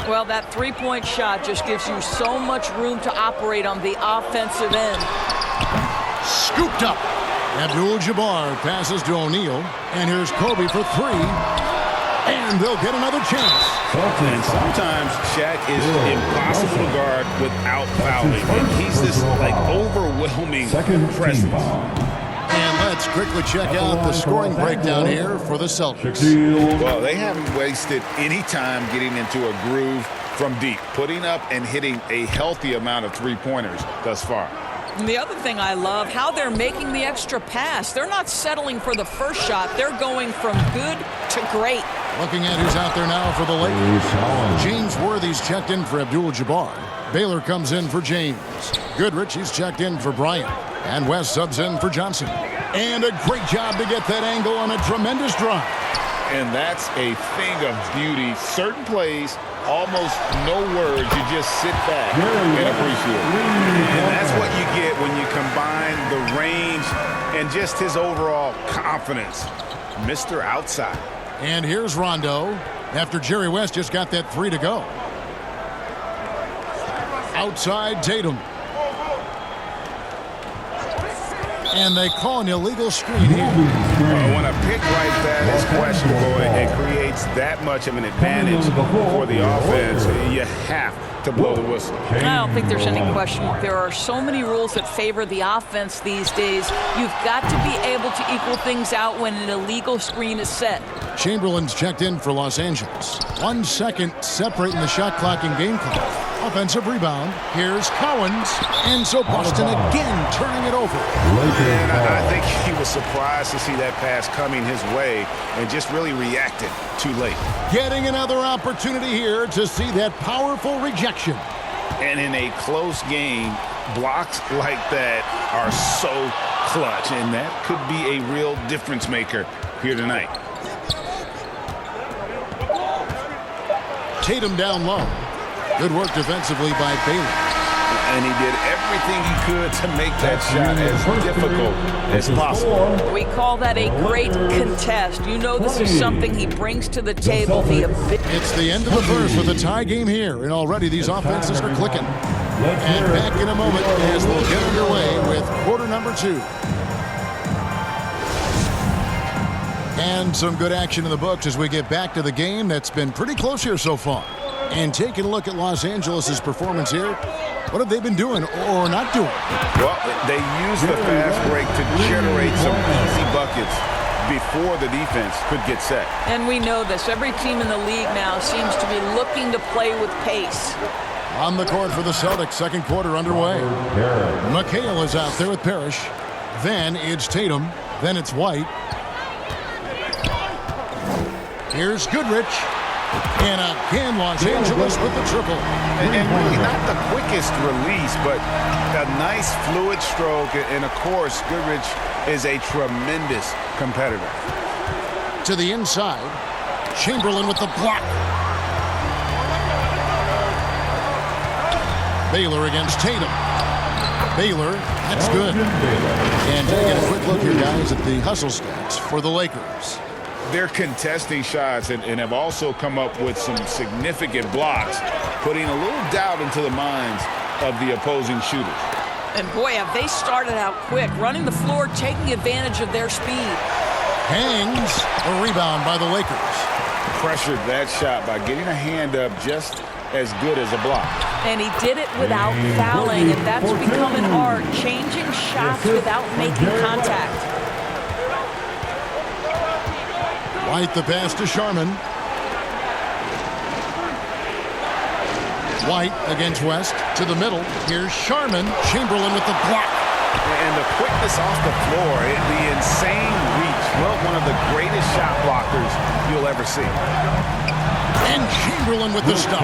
Well, that three-point shot just gives you so much room to operate on the offensive end. Scooped up. Abdul-Jabbar passes to O'Neal. And here's Kobe for three. And they'll get another chance. And sometimes Shaq is impossible to guard without fouling. And he's this, like, overwhelming presence. And let's quickly check out the scoring breakdown here for the Celtics. Well, they haven't wasted any time getting into a groove from deep, putting up and hitting a healthy amount of three-pointers thus far. And the other thing I love, how they're making the extra pass. They're not settling for the first shot. They're going from good to great. Looking at who's out there now for the Lakers. James Worthy's checked in for Abdul-Jabbar. Baylor comes in for James. Goodrich, he's checked in for Bryant. And West subs in for Johnson. And a great job to get that angle on a tremendous drive. And that's a thing of beauty. Certain plays, almost no words. You just sit back and appreciate it. And that's what you get when you combine the range and just his overall confidence. Mr. Outside. And here's Rondo after Jerry West just got that three to go. Outside Tatum. And they call an illegal screen here. When a pick like that is questionable, it creates that much of an advantage for the offense. You have to blow the whistle. I don't think there's any question. There are so many rules that favor the offense these days. You've got to be able to equal things out when an illegal screen is set. Chamberlain's checked in for Los Angeles. 1 second separating the shot clock and game clock. Offensive rebound. Here's Cowens. And so Boston again turning it over. And I think he was surprised to see that pass coming his way and just really reacted too late. Getting another opportunity here to see that powerful rejection. And in a close game, blocks like that are so clutch, and that could be a real difference maker here tonight. Tatum down low. Good work defensively by Baylor. And he did everything he could to make that shot as difficult as possible. We call that a great contest. You know this is something he brings to the table. It's the end of the first with a tie game here, and already these offenses are clicking. And back in a moment as we'll get underway with quarter number 2. And some good action in the books as we get back to the game that's been pretty close here so far. And taking a look at Los Angeles' performance here, what have they been doing or not doing? Well, they used the fast break to generate some easy buckets before the defense could get set. And we know this. Every team in the league now seems to be looking to play with pace. On the court for the Celtics, second quarter underway. McHale is out there with Parrish. Then it's Tatum. Then it's White. Here's Goodrich. And again, Los Angeles with the triple. And really not the quickest release, but a nice fluid stroke. And, of course, Goodrich is a tremendous competitor. To the inside. Chamberlain with the block. Baylor against Tatum. Baylor, that's good. And taking a quick look here, guys, at the hustle stats for the Lakers. They're contesting shots and have also come up with some significant blocks, putting a little doubt into the minds of the opposing shooters. And boy, have they started out quick, running the floor, taking advantage of their speed. Hangs a rebound by the Lakers. Pressured that shot by getting a hand up just as good as a block. And he did it without fouling, and that's become an art, changing shots without making contact. White the pass to Sharman. White against West to the middle. Here's Sharman. Chamberlain with the block. And the quickness off the floor, the insane reach. Well, one of the greatest shot blockers you'll ever see. And Chamberlain with the stuff.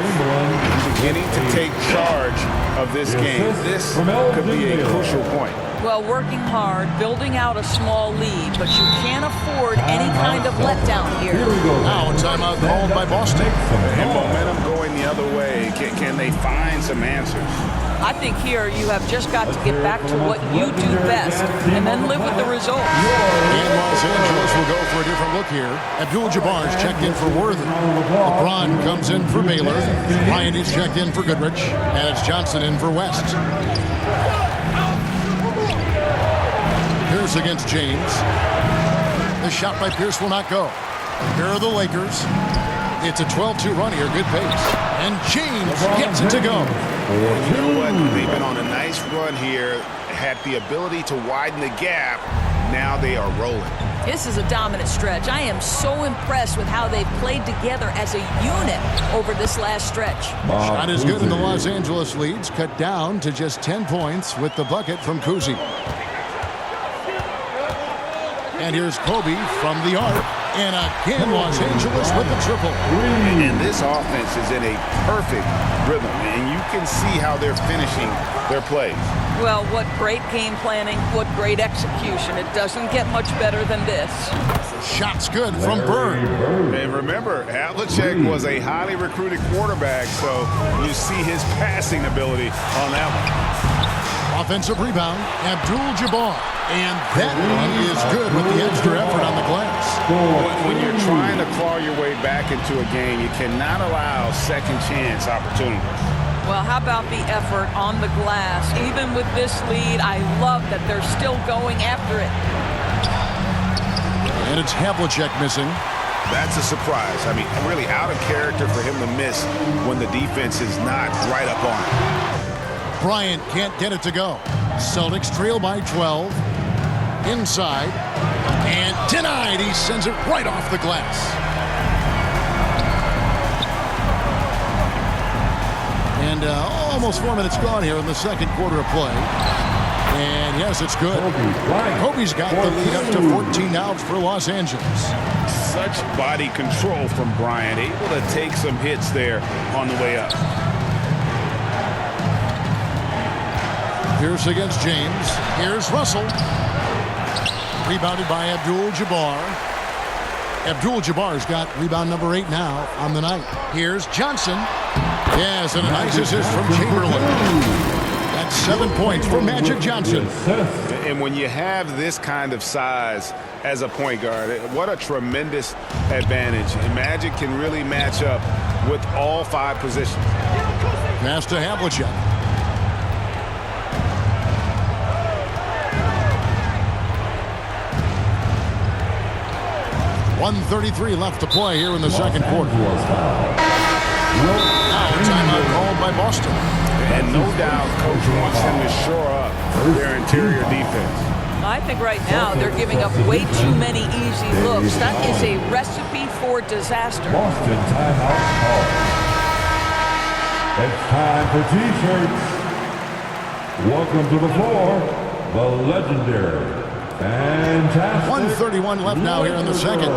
Beginning to take charge of this game. This could be a crucial point. Well, working hard, building out a small lead, but you can't afford any kind of letdown here. Now a timeout called by Boston. And momentum going the other way. Can they find some answers? I think here you have just got to get back to what you do best and then live with the results. And Los Angeles will go for a different look here. Abdul-Jabbar's checked in for Worthy. LeBron comes in for Baylor. Ryan is checked in for Goodrich. And it's Johnson in for West. Pierce against James. The shot by Pierce will not go. Here are the Lakers. It's a 12-2 run here. Good pace. And James gets it to go. You know what? They've been on a nice run here. Had the ability to widen the gap. Now they are rolling. This is a dominant stretch. I am so impressed with how they've played together as a unit over this last stretch. Shot is good, and the Los Angeles leads cut down to just 10 points with the bucket from Kuzi. And here's Kobe from the arc. And again, Los Angeles with the triple. And this offense is in a perfect rhythm, and you can see how they're finishing their plays. Well, what great game planning, what great execution. It doesn't get much better than this. Shot's good from Bird. And remember, Havlicek was a highly recruited quarterback, so you see his passing ability on that one. Offensive rebound, Abdul-Jabbar. And that one is good with the extra effort on the glass. When you're trying to claw your way back into a game, you cannot allow second chance opportunities. Well, how about the effort on the glass? Even with this lead, I love that they're still going after it. And it's Havlicek missing. That's a surprise. I mean, really out of character for him to miss when the defense is not right up on him. Bryant can't get it to go. Celtics trail by 12. Inside. And denied. He sends it right off the glass. And almost 4 minutes gone here in the second quarter of play. And yes, it's good. Kobe's got the lead up to 14 now for Los Angeles. Such body control from Bryant. Able to take some hits there on the way up. Pierce against James. Here's Russell. Rebounded by Abdul-Jabbar. Abdul-Jabbar's got rebound number 8 now on the night. Here's Johnson. Yes, and a nice assist from Chamberlain. That's 7 points for Magic Johnson. And when you have this kind of size as a point guard, what a tremendous advantage. And Magic can really match up with all 5 positions. Pass to Havlicek. .133 left to play here in the second quarter. Now a timeout called by Boston. And no doubt, Coach wants them to shore up their interior defense. I think right now they're giving up way too many easy looks. That is a recipe for disaster. Boston timeout call. It's time for T-shirts. Welcome to the floor, the legendary. Fantastic. 1:31 left now here in the second.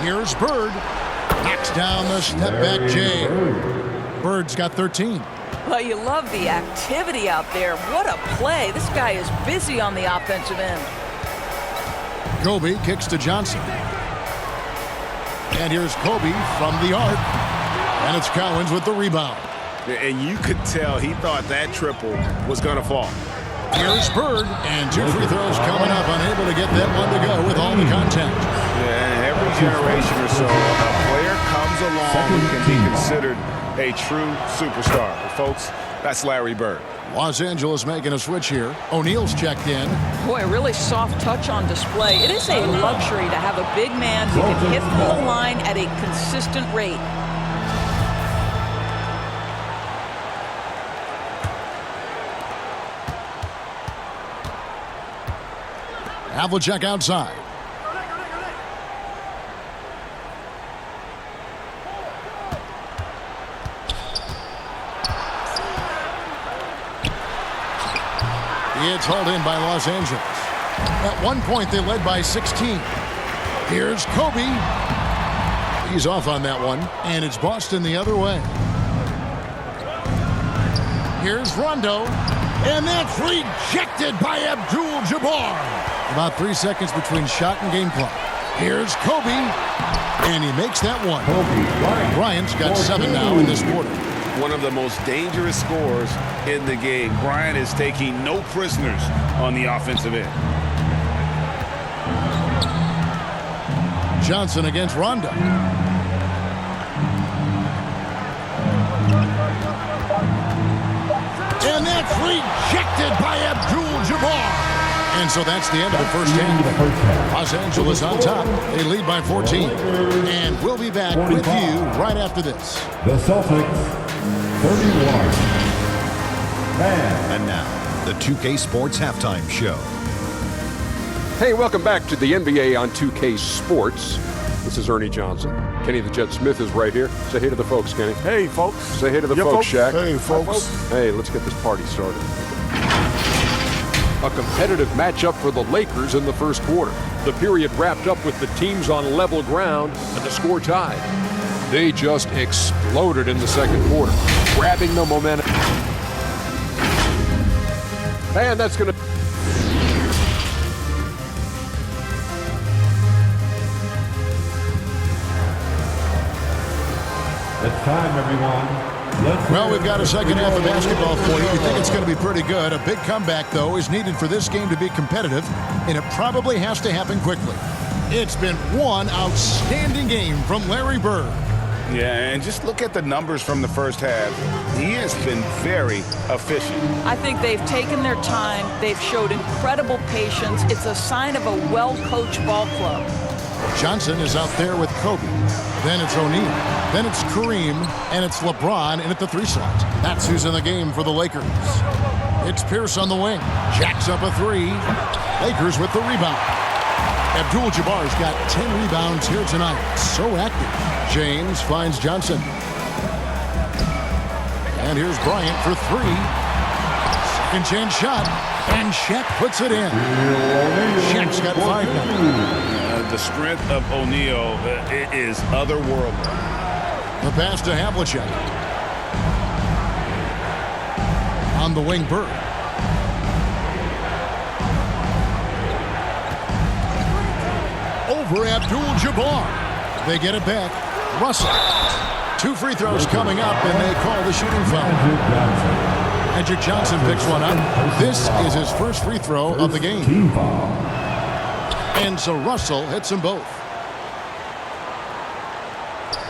Here's Bird. Knocks down the step-back Jay. Bird's got 13. Well, you love the activity out there. What a play. This guy is busy on the offensive end. Kobe kicks to Johnson. And here's Kobe from the arc. And it's Cowens with the rebound. And you could tell he thought that triple was going to fall. Here's Bird, and 2 free throws coming up, unable to get that one to go with all the contact. Yeah, every generation or so, a player comes along who can be considered a true superstar. Folks, that's Larry Bird. Los Angeles making a switch here. O'Neal's checked in. Boy, a really soft touch on display. It is a luxury to have a big man who can hit from the line at a consistent rate. Havlicek outside. It's hauled in by Los Angeles. At one point, they led by 16. Here's Kobe. He's off on that one, and it's Boston the other way. Here's Rondo, and that's rejected by Abdul-Jabbar. About 3 seconds between shot and game clock. Here's Kobe, and he makes that one. Bryant's got 7 now in this quarter. one of the most dangerous scorers in the game. Bryant is taking no prisoners on the offensive end. Johnson against Rondo. And that's rejected by Abdul-Jabbar. And so that's the end of the first half. Los Angeles on top. They lead by 14. And we'll be back with you right after this. The Celtics, 31. And now, the 2K Sports Halftime Show. Hey, welcome back to the NBA on 2K Sports. This is Ernie Johnson. Kenny the Jet Smith is right here. Say hey to the folks, Kenny. Hey, folks. Say hey to the folks, Shaq. Hey, folks. Hey, let's get this party started. A competitive matchup for the Lakers in the first quarter. The period wrapped up with the teams on level ground and the score tied. They just exploded in the second quarter, grabbing the momentum. And that's going to... It's time, everyone. Well, we've got a second half of basketball for you. We think it's going to be pretty good. A big comeback, though, is needed for this game to be competitive, and it probably has to happen quickly. It's been one outstanding game from Larry Bird. Yeah, and just look at the numbers from the first half. He has been very efficient. I think they've taken their time. They've showed incredible patience. It's a sign of a well-coached ball club. Johnson is out there with Kobe. Then it's O'Neal. Then it's Kareem. And it's LeBron in at the 3 slot. That's who's in the game for the Lakers. It's Pierce on the wing. Jacks up a 3. Lakers with the rebound. Abdul-Jabbar's got 10 rebounds here tonight. So active. James finds Johnson. And here's Bryant for 3. Second chance shot. And Shaq puts it in. Shaq's got 5 now. The strength of O'Neal is otherworldly. The pass to Havlicek. On the wing, Bird. Over Abdul-Jabbar. They get it back. Russell. 2 free throws coming up, and they call the shooting foul. Magic Johnson picks one up. This is his first free throw of the game. Team foul. And so Russell hits them both.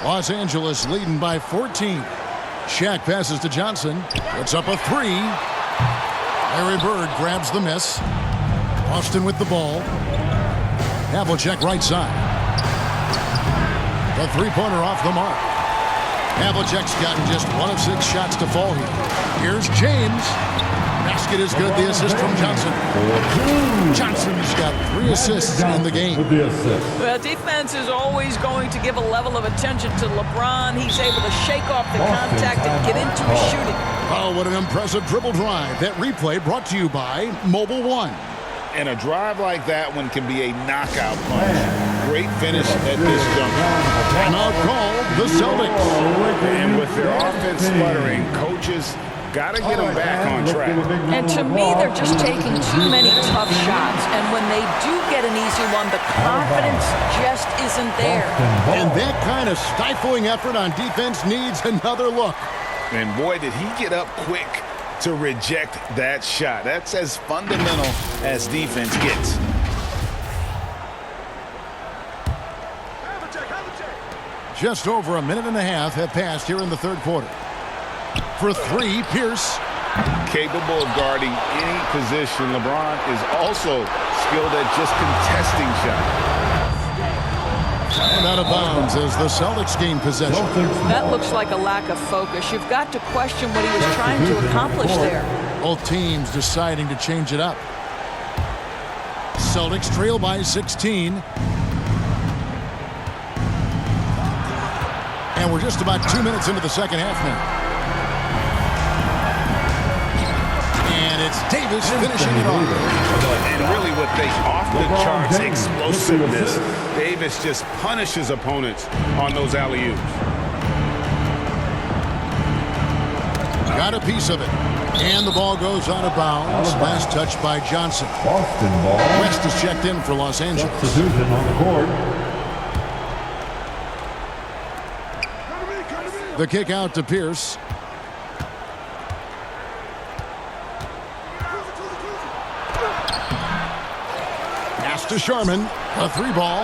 Los Angeles leading by 14. Shaq passes to Johnson. It's up a 3. Larry Bird grabs the miss. Austin with the ball. Havlicek right side. The 3-pointer off the mark. Havlicek's gotten just 1 of 6 shots to fall here. Here's James. Basket is good. The assist from Johnson. Johnson's got 3 assists in the game. Well, defense is always going to give a level of attention to LeBron. He's able to shake off the contact and get into his shooting. Oh, what an impressive dribble drive. That replay brought to you by Mobile One. And a drive like that one can be a knockout punch. Great finish at this juncture. Timeout called the Celtics. And with their offense sputtering, coaches got to get them back on track. And to me, they're just taking too many tough shots. And when they do get an easy one, the confidence just isn't there. And that kind of stifling effort on defense needs another look. And boy, did he get up quick to reject that shot. That's as fundamental as defense gets. Just over a minute and a half have passed here in the third quarter. For 3, Pierce. Capable of guarding any position. LeBron is also skilled at just contesting shots. And out of bounds as the Celtics gain possession. That looks like a lack of focus. You've got to question what he was trying to accomplish there. Both teams deciding to change it up. Celtics trail by 16. And we're just about 2 minutes into the second half now. And it's Davis finishing it off. And really with the off-the-charts explosiveness, Davis just punishes opponents on those alley-oops. Got a piece of it. And the ball goes out of bounds. Last touch by Johnson. Boston ball. West is checked in for Los Angeles. Substitution on the court. The kick out to Pierce. to Sharman. A 3-ball.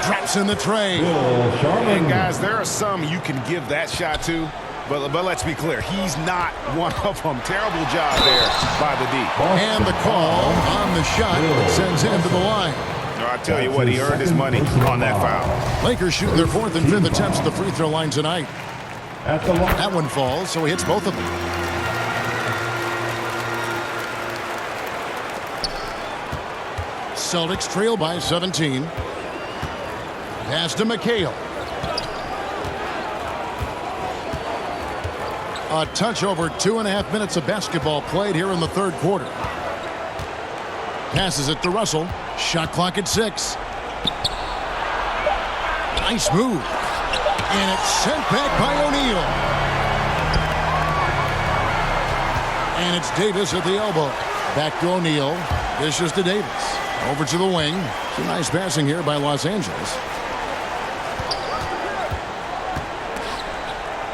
Drops in the tray. And guys, there are some you can give that shot to, but let's be clear, he's not one of them. Terrible job there by the D. And the call on the shot sends him to the line. I tell you what, he earned his money on that foul. Lakers shooting their 4th and 5th attempts at the free throw line tonight. That one falls, so he hits both of them. Celtics trail by 17. Pass to McHale. A touch over 2.5 minutes of basketball played here in the 3rd quarter. Passes it to Russell. Shot clock at 6. Nice move. And it's sent back by O'Neal. And it's Davis at the elbow. Back to O'Neal. Dishes to Davis. Over to the wing. Some nice passing here by Los Angeles.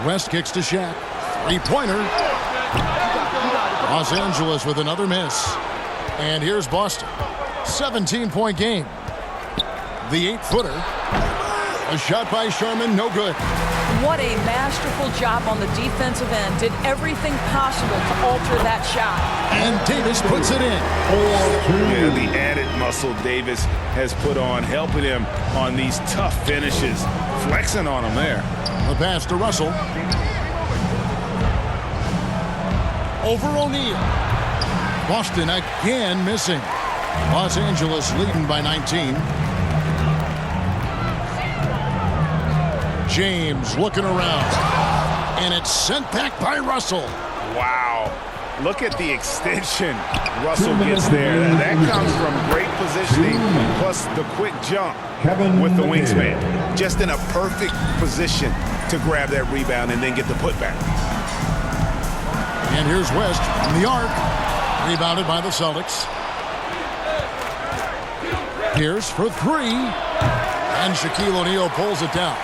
West kicks to Shaq. 3-pointer. Los Angeles with another miss. And here's Boston. 17-point game. The 8-footer. A shot by Sharman, no good. What a masterful job on the defensive end. Did everything possible to alter that shot. And Davis puts it in. Yeah, the added muscle Davis has put on, helping him on these tough finishes. Flexing on him there. The pass to Russell. Over O'Neal. Boston again missing. Los Angeles leading by 19. James looking around. And it's sent back by Russell. Wow. Look at the extension Russell gets there. That comes from great positioning, plus the quick jump with the wingspan. Just in a perfect position to grab that rebound and then get the putback. And here's West from the arc. Rebounded by the Celtics. Pierce for 3. And Shaquille O'Neal pulls it down.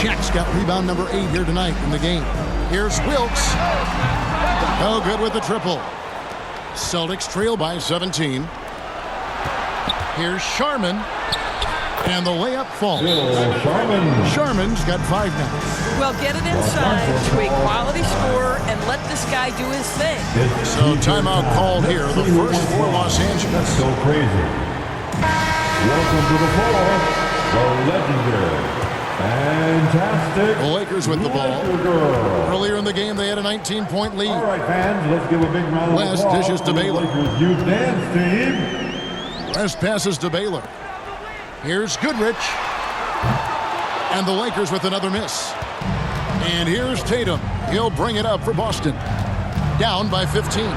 Shaq's got rebound number 8 here tonight in the game. Here's Wilkes. No good with the triple. Celtics trail by 17. Here's Sharman. And the layup falls. Sharman's got 5 now. Well, get it inside to a quality scorer and let this guy do his thing. So timeout called here. The first for Los Angeles. That's so crazy. Welcome to the floor, the legendary, fantastic The Lakers with the ball. Earlier in the game, they had a 19-point lead. All right, fans, let's give a big round of West applause dishes to the Baylor. Lakers youth dance team. West passes to Baylor. Here's Goodrich. And the Lakers with another miss. And here's Tatum. He'll bring it up for Boston. Down by 15.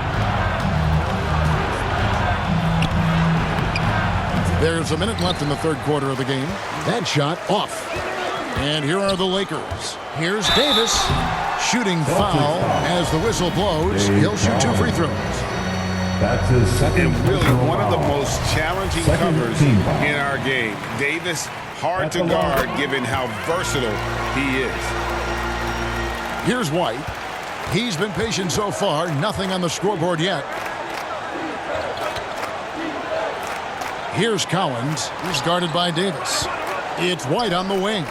There's a minute left in the 3rd quarter of the game. That shot off. And here are the Lakers. Here's Davis. Shooting foul as the whistle blows. He'll shoot 2 free throws. That's his second. And really one of the most challenging covers in our game. Davis, hard to guard given how versatile he is. Here's White. He's been patient so far. Nothing on the scoreboard yet. Here's Collins. He's guarded by Davis. It's White on the wing.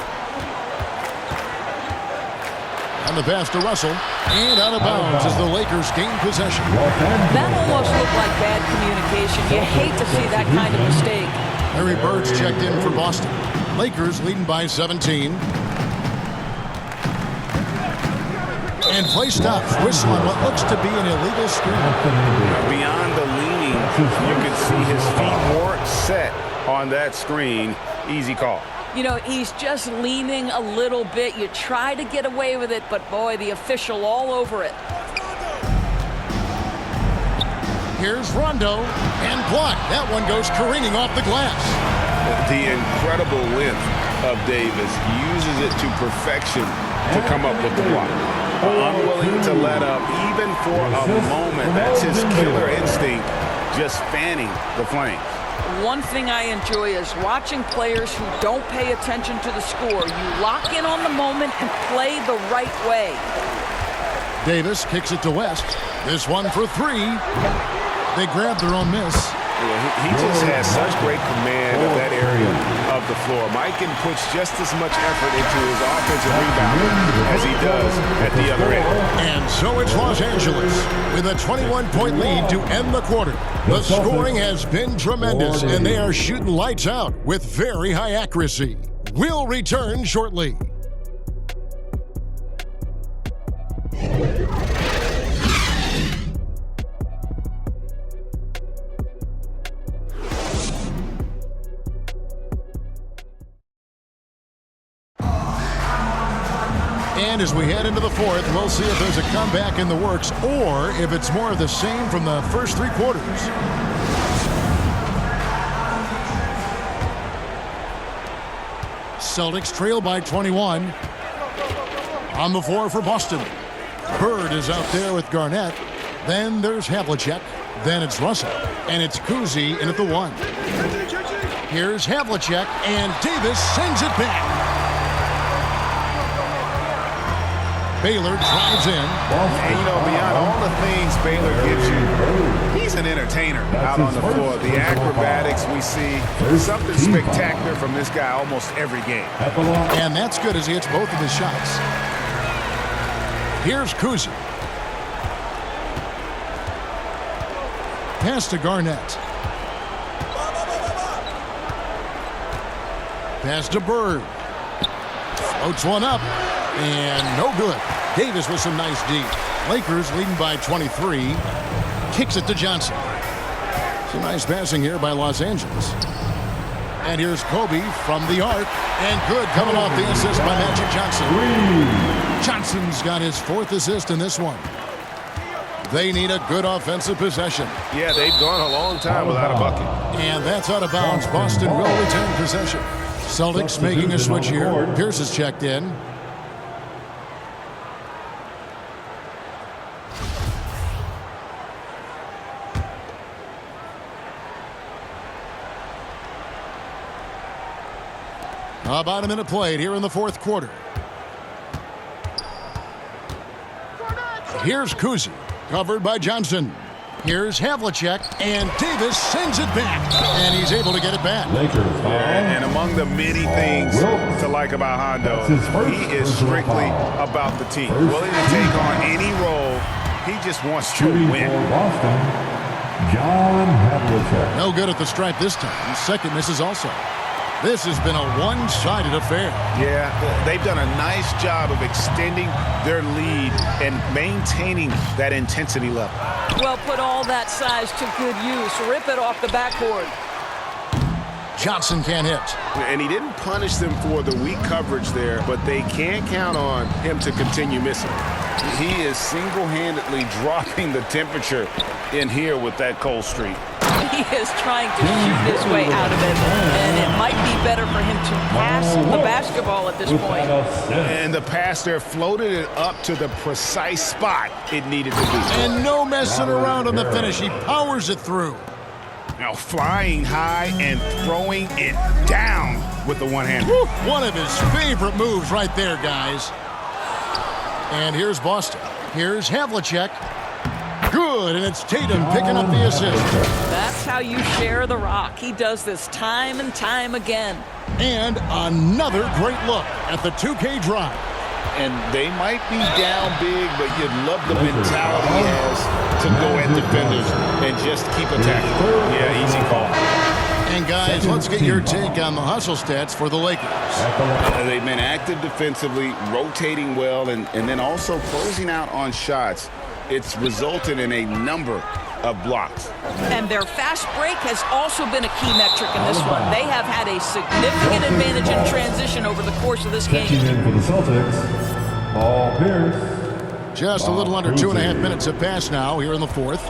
And the pass to Russell. And out of bounds as the Lakers gain possession. That almost looked like bad communication. You hate to see that kind of mistake. Larry Bird's checked in for Boston. Lakers leading by 17. And play stops. Whistle on what looks to be an illegal screen. Beyond the leaning, you can see his feet weren't set on that screen. Easy call. You know, he's just leaning a little bit. You try to get away with it, but boy, the official all over it. Here's Rondo, and blocked. That one goes careening off the glass. The incredible length of Davis uses it to perfection to come up with the block. Unwilling to let up even for a moment. That's his killer instinct, just fanning the flames. One thing I enjoy is watching players who don't pay attention to the score. You lock in on the moment and play the right way. Davis kicks it to West. This one for 3. They grab their own miss. Yeah, he just has such great command of that area of the floor. Mikan puts just as much effort into his offensive rebounding as he does at the other end. And so it's Los Angeles with a 21-point lead to end the quarter. The scoring has been tremendous, and they are shooting lights out with very high accuracy. We'll return shortly. And as we head into the fourth, we'll see if there's a comeback in the works or if it's more of the same from the first three quarters. Celtics trail by 21. On the floor for Boston. Bird is out there with Garnett. Then there's Havlicek. Then it's Russell. And it's Cousy in at the one. Here's Havlicek, and Davis sends it back. Baylor drives in. And, you know, beyond all the things Baylor gives you, he's an entertainer out on the floor. The acrobatics we see, something spectacular from this guy almost every game. And that's good as he hits both of his shots. Here's Cousy. Pass to Garnett. Pass to Bird. Floats one up. And no good. Davis with some nice D. Lakers leading by 23. Kicks it to Johnson. Some nice passing here by Los Angeles. And here's Kobe from the arc. And good coming off the assist by Magic Johnson. Johnson's got his fourth assist in this one. They need a good offensive possession. Yeah, they've gone a long time without a bucket. And that's out of bounds. Boston will retain possession. Celtics making a switch here. Pierce is checked in. About a minute played here in the fourth quarter. Here's Cousy, covered by Johnson. Here's Havlicek, and Davis sends it back, and he's able to get it back. And among the many things to like about Hondo, he is strictly about the team. Willing to take on any role. He just wants to win. John Havlicek. No good at the stripe this time. Second misses also. This has been a one-sided affair. Yeah, they've done a nice job of extending their lead and maintaining that intensity level. Well, put all that size to good use. Rip it off the backboard. Johnson can't hit. And he didn't punish them for the weak coverage there, but they can't count on him to continue missing. He is single-handedly dropping the temperature in here with that cold streak. He is trying to shoot his way out of it, and it might be better for him to pass the basketball at this point. And the pass there floated it up to the precise spot it needed to be. And no messing around on the finish. He powers it through. Now flying high and throwing it down with the one hand. One of his favorite moves right there, guys. And here's Boston. Here's Havlicek. Good, and it's Tatum picking up the assist. That's how you share the rock. He does this time and time again. And another great look at the 2K drive. And they might be down big, but you'd love the mentality he has to go at defenders and just keep attacking. Yeah, easy call. And guys, let's get your take on the hustle stats for the Lakers. They've been active defensively, rotating well, and then also closing out on shots. It's resulted in a number of blocks. And their fast break has also been a key metric in this one. They have had a significant advantage in transition over the course of this game. Checking in for the Celtics, Paul Pierce. Just a little under 2.5 minutes have passed now here in the fourth.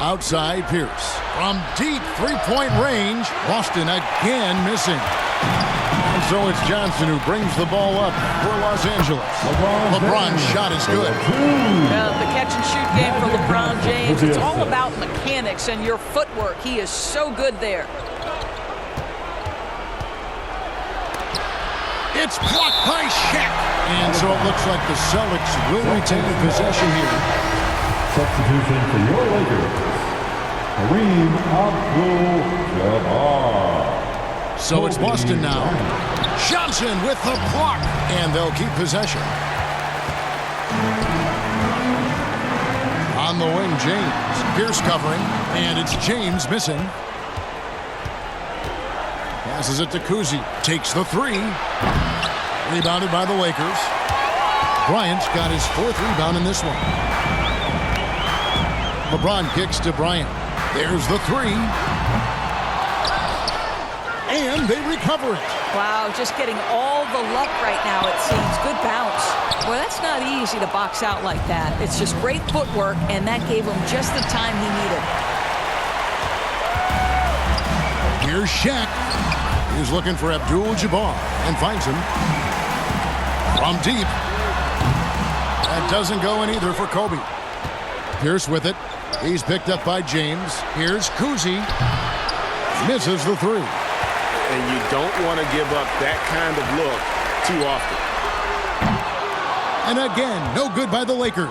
Outside Pierce. From deep three-point range, Boston again missing. And so it's Johnson who brings the ball up for Los Angeles. LeBron's shot is good. The catch-and-shoot game for LeBron James, it's all about mechanics and your footwork. He is so good there. It's blocked by Shaq. And so it looks like the Celtics will retain possession here. Substitution for your Lakers, Kareem Abdul-Jabbar. So it's Boston now. Johnson with the block, and they'll keep possession. On the wing, James. Pierce covering, and it's James missing. Passes it to Kuzi. Takes the three. Rebounded by the Lakers. Bryant's got his 4th rebound in this one. LeBron kicks to Bryant. There's the three. And they recover it. Wow, just getting all the luck right now, it seems. Good bounce. Boy, that's not easy to box out like that. It's just great footwork, and that gave him just the time he needed. Here's Shaq. He's looking for Abdul-Jabbar and finds him. From deep. That doesn't go in either for Kobe. Pierce with it. He's picked up by James. Here's Kuzi. Misses the three. And you don't want to give up that kind of look too often. And again, no good by the Lakers.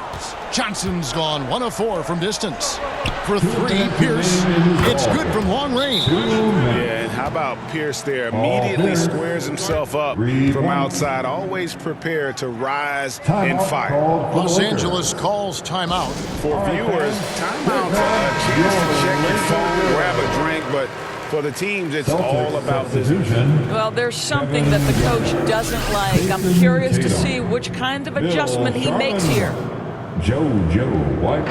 Johnson's gone 1 of 4 from distance. For three, Pierce. It's good from long range. Yeah, and how about Pierce there? Immediately squares himself up from outside. Always prepared to rise and fire. Los Angeles calls timeout. For viewers, timeout's a chance to check your phone, grab a drink, but for the teams, it's all about business. Well, there's something that the coach doesn't like. I'm curious to see which kind of adjustment he makes here. Joe White.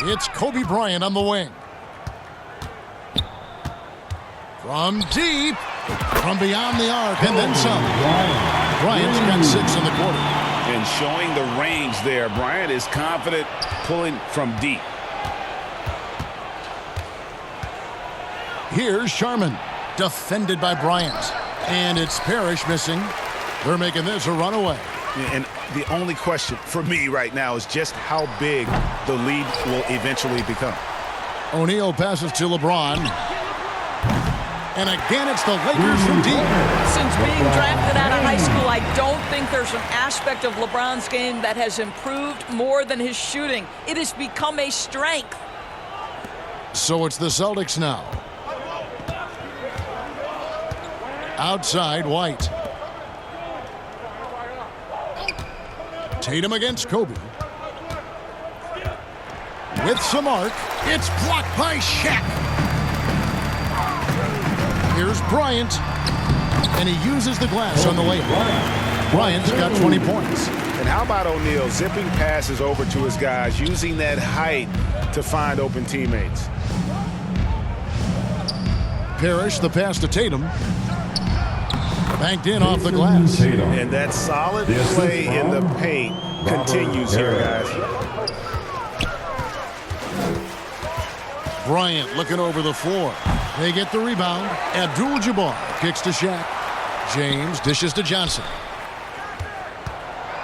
It's Kobe Bryant on the wing. From deep, from beyond the arc, and then some. Bryant's got 6 in the quarter. And showing the range there, Bryant is confident pulling from deep. Here's Sharman, defended by Bryant. And it's Parrish missing. They're making this a runaway. And the only question for me right now is just how big the lead will eventually become. O'Neal passes to LeBron. And again, it's the Lakers from deep. Since being drafted out of high school, I don't think there's an aspect of LeBron's game that has improved more than his shooting. It has become a strength. So it's the Celtics now. Outside, White. Tatum against Kobe. With some arc, it's blocked by Shaq. Here's Bryant, and he uses the glass on the layup. Bryant's got 20 points. And how about O'Neal zipping passes over to his guys, using that height to find open teammates. Parrish, the pass to Tatum. Banked in off the glass. And that solid play in the paint continues here, guys. Bryant looking over the floor. They get the rebound. Abdul-Jabbar kicks to Shaq. James dishes to Johnson.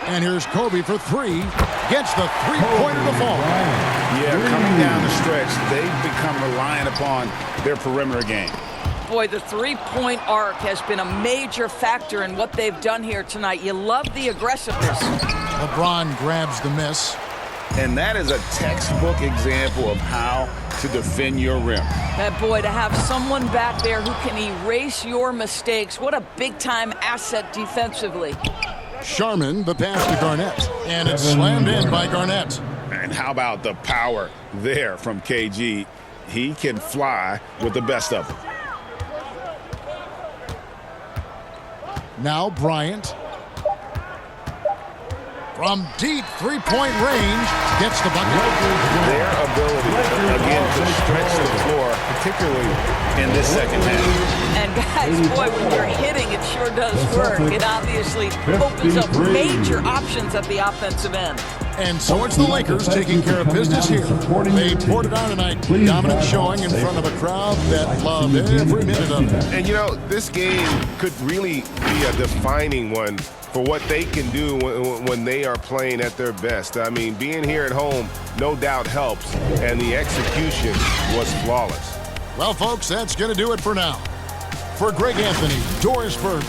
And here's Kobe for 3. Gets the three-pointer to fall. Yeah, coming down the stretch, they've become reliant upon their perimeter game. Boy, the three-point arc has been a major factor in what they've done here tonight. You love the aggressiveness. LeBron grabs the miss. And that is a textbook example of how to defend your rim. That boy, to have someone back there who can erase your mistakes, what a big-time asset defensively. Sharman, the pass to Garnett. And it's slammed in by Garnett. And how about the power there from KG? He can fly with the best of them. Now Bryant. From deep three-point range, gets the bucket. Their ability, again, to stretch the floor, particularly in this second half. And guys, boy, when you're hitting, it sure does work. It obviously opens up major options at the offensive end. And so it's the Lakers taking care of business here. They poured it on tonight. Dominant showing in front of a crowd that loved every minute of it. And, you know, this game could really be a defining one for what they can do when they are playing at their best. I mean, being here at home no doubt helps, and the execution was flawless. Well, folks, that's going to do it for now. For Greg Anthony, Doris Burke.